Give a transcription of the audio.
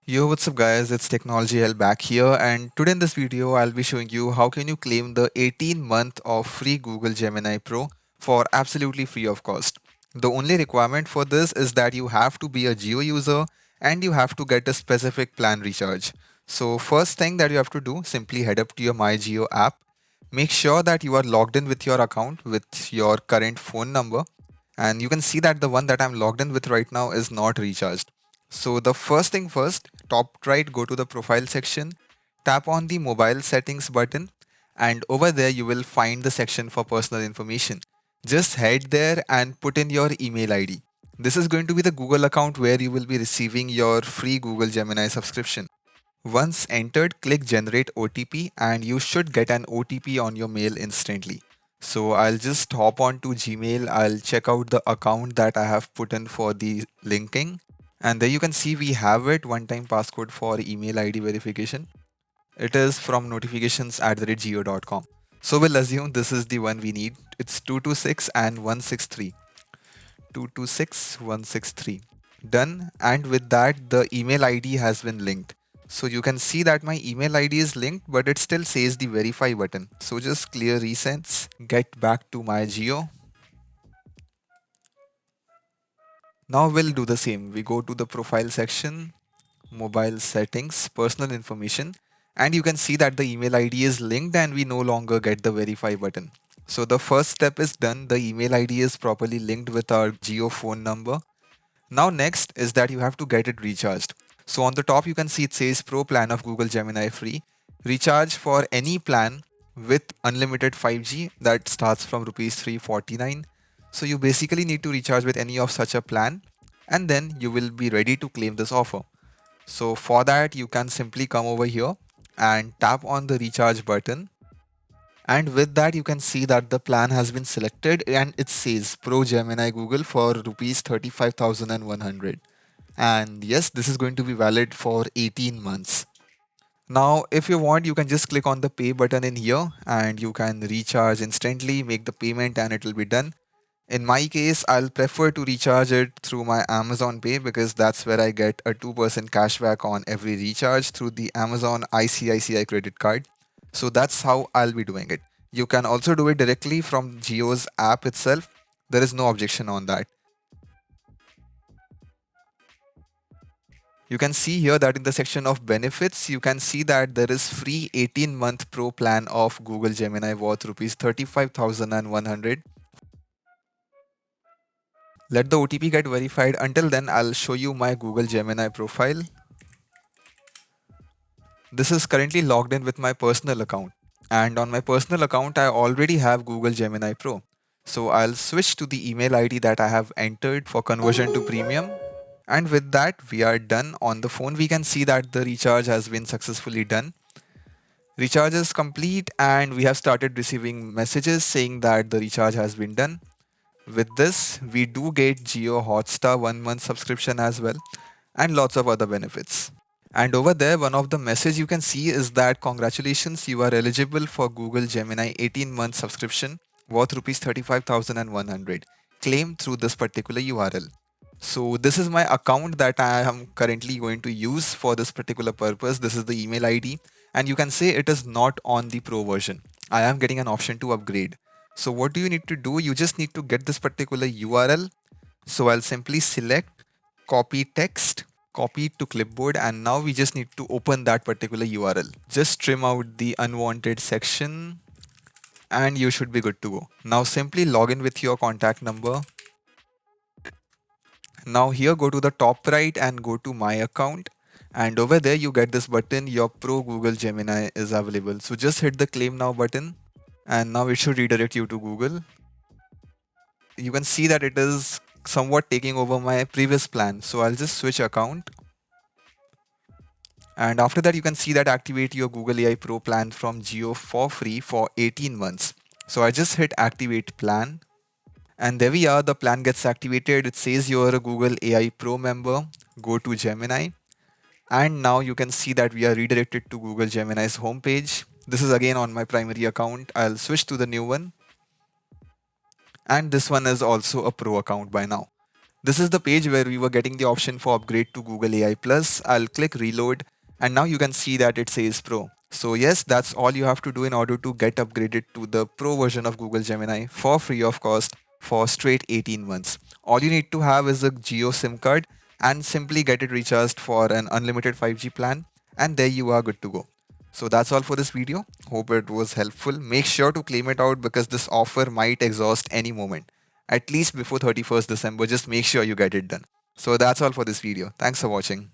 Yo, what's up guys? It's Technology Hell back here, and today in this video I'll be showing you how can you claim the 18 month of free Google Gemini Pro for absolutely free of cost. The only requirement for this is that you have to be a Jio user and you have to get a specific plan recharge. So first thing that you have to do, simply head up to your My Jio app. Make sure that you are logged in with your account with your current phone number, and you can see that the one that I'm logged in with right now is not recharged. So the first thing first, top right, go to the profile section, tap on the mobile settings button, and over there you will find the section for personal information. Just head there and put in your email ID. This is going to be the Google account where you will be receiving your free Google Gemini subscription. Once entered, click generate OTP and you should get an OTP on your mail instantly. So I'll just hop on to Gmail. I'll check out the account that I have put in for the linking. And there you can see we have it, one-time passcode for email ID verification. It is from notifications@geo.com. So we'll assume this is the one we need. It's 226 and 163. 226 163. Done. And with that, the email ID has been linked. So you can see that my email ID is linked, but it still says the verify button. So just clear recents, get back to my Geo. Now we'll do the same. We go to the profile section, mobile settings, personal information, and you can see that the email ID is linked and we no longer get the verify button. So the first step is done. The email ID is properly linked with our Geo phone number. Now next is that you have to get it recharged. So on the top you can see it says Pro plan of Google Gemini free. Recharge for any plan with unlimited 5G that starts from rupees 349. So you basically need to recharge with any of such a plan and then you will be ready to claim this offer. So for that you can simply come over here and tap on the recharge button, and with that you can see that the plan has been selected and it says Pro Gemini Google for rupees 35,100. And yes, this is going to be valid for 18 months. Now if you want, you can just click on the pay button in here and you can recharge instantly, make the payment and it will be done. In my case, I'll prefer to recharge it through my Amazon Pay because that's where I get a 2% cashback on every recharge through the Amazon ICICI credit card. So that's how I'll be doing it. You can also do it directly from Jio's app itself. There is no objection on that. You can see here that in the section of benefits, you can see that there is free 18-month pro plan of Google Gemini worth rupees 35,100. Let the OTP get verified. Until then, I'll show you my Google Gemini profile. This is currently logged in with my personal account. And on my personal account, I already have Google Gemini Pro. So I'll switch to the email ID that I have entered for conversion to premium. And with that, we are done. On the phone, we can see that the recharge has been successfully done. Recharge is complete and we have started receiving messages saying that the recharge has been done. With this, we do get Geo Hotstar 1 month subscription as well and lots of other benefits. And over there, one of the message you can see is that congratulations, you are eligible for Google Gemini 18-month subscription worth rupees 35,100. Claim through this particular URL. So this is my account that I am currently going to use for this particular purpose. This is the email ID and you can say it is not on the pro version. I am getting an option to upgrade. So what do you need to do? You just need to get this particular URL. So I'll simply select copy text, copy it to clipboard, and now we just need to open that particular URL. Just trim out the unwanted section and you should be good to go. Now simply log in with your contact number. Now here go to the top right and go to my account, and over there you get this button, your Pro Google Gemini is available. So just hit the claim now button and now it should redirect you to Google. You can see that it is somewhat taking over my previous plan. So I'll just switch account. And after that, you can see that activate your Google AI Pro plan from Jio for free for 18 months. So I just hit activate plan. And there we are, the plan gets activated. It says you're a Google AI Pro member. Go to Gemini. And now you can see that we are redirected to Google Gemini's homepage. This is again on my primary account. I'll switch to the new one. And this one is also a pro account by now. This is the page where we were getting the option for upgrade to Google AI Plus. I'll click reload and now you can see that it says Pro. So yes, that's all you have to do in order to get upgraded to the Pro version of Google Gemini for free of cost for straight 18 months. All you need to have is a Jio SIM card and simply get it recharged for an unlimited 5G plan, and there you are good to go. So that's all for this video. Hope it was helpful. Make sure to claim it out because this offer might exhaust any moment. At least before 31st December, just make sure you get it done. So that's all for this video. Thanks for watching.